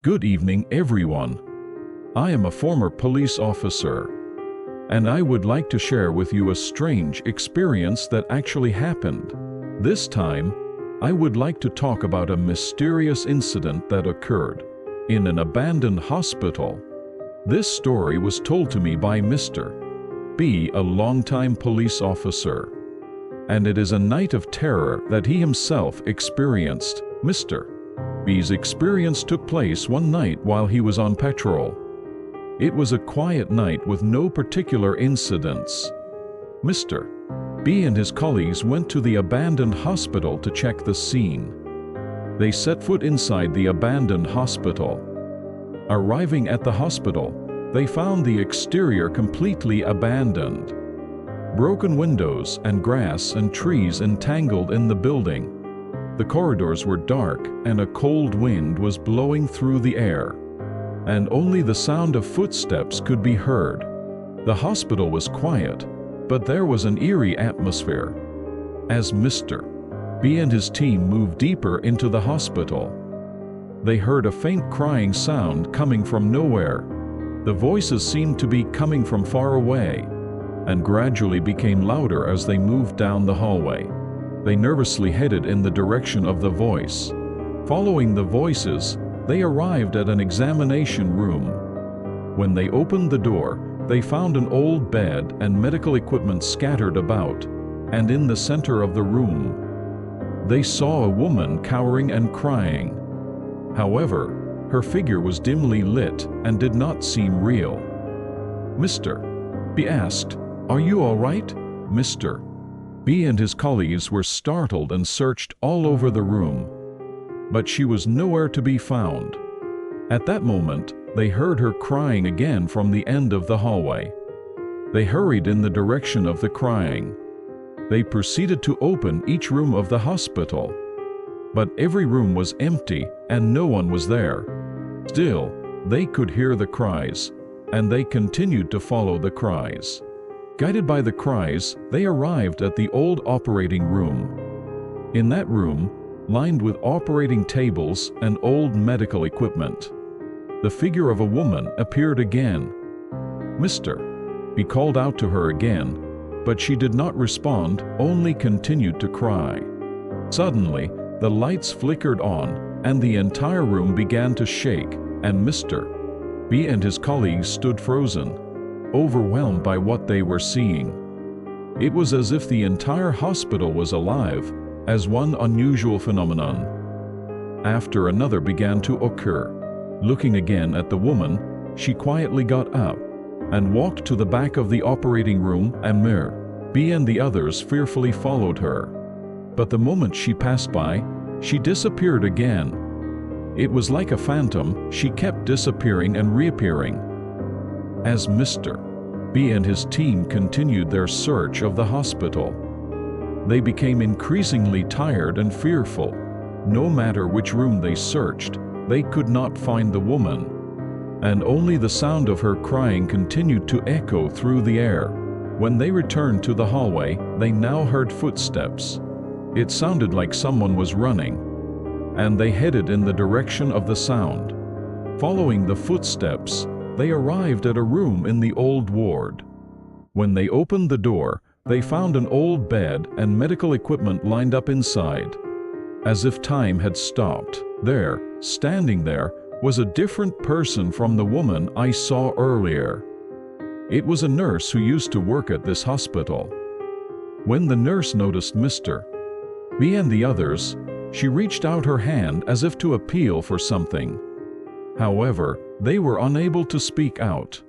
Good evening, everyone. I am a former police officer, and I would like to share with you a strange experience that actually happened. This time, I would like to talk about a mysterious incident that occurred in an abandoned hospital. This story was told to me by Mr. B, a longtime police officer, and it is a night of terror that he himself experienced. Mr. B's experience took place one night while he was on patrol. It was a quiet night with no particular incidents. Mr. B and his colleagues went to the abandoned hospital to check the scene. They set foot inside the abandoned hospital. Arriving at the hospital, they found the exterior completely abandoned. Broken windows and grass and trees entangled in the building. The corridors were dark and a cold wind was blowing through the air, and only the sound of footsteps could be heard. The hospital was quiet, but there was an eerie atmosphere. As Mr. B and his team moved deeper into the hospital, they heard a faint crying sound coming from nowhere. The voices seemed to be coming from far away, and gradually became louder as they moved down the hallway. They nervously headed in the direction of the voice. Following the voices, they arrived at an examination room. When they opened the door, they found an old bed and medical equipment scattered about, and in the center of the room, they saw a woman cowering and crying. However, her figure was dimly lit and did not seem real. Mr. B asked, "Are you all right?" Mr. B and his colleagues were startled and searched all over the room, but she was nowhere to be found. At that moment, they heard her crying again from the end of the hallway. They hurried in the direction of the crying. They proceeded to open each room of the hospital, but every room was empty and no one was there. Still, they could hear the cries, and they continued to follow the cries. Guided by the cries, they arrived at the old operating room. In that room, lined with operating tables and old medical equipment, the figure of a woman appeared again. Mr. B called out to her again, but she did not respond, only continued to cry. Suddenly, the lights flickered on, and the entire room began to shake, and Mr. B and his colleagues stood frozen, overwhelmed by what they were seeing. It was as if the entire hospital was alive, as one unusual phenomenon after another began to occur. Looking again at the woman, she quietly got up and walked to the back of the operating room, and Mr. B and the others fearfully followed her. But the moment she passed by, she disappeared again. It was like a phantom, she kept disappearing and reappearing. As Mr. B and his team continued their search of the hospital, they became increasingly tired and fearful. No matter which room they searched, they could not find the woman, and only the sound of her crying continued to echo through the air. When they returned to the hallway, they now heard footsteps. It sounded like someone was running, and they headed in the direction of the sound. Following the footsteps, they arrived at a room in the old ward. When they opened the door, they found an old bed and medical equipment lined up inside. As if time had stopped, there, standing there, was a different person from the woman I saw earlier. It was a nurse who used to work at this hospital. When the nurse noticed Mr. B and the others, she reached out her hand as if to appeal for something. However, they were unable to speak out.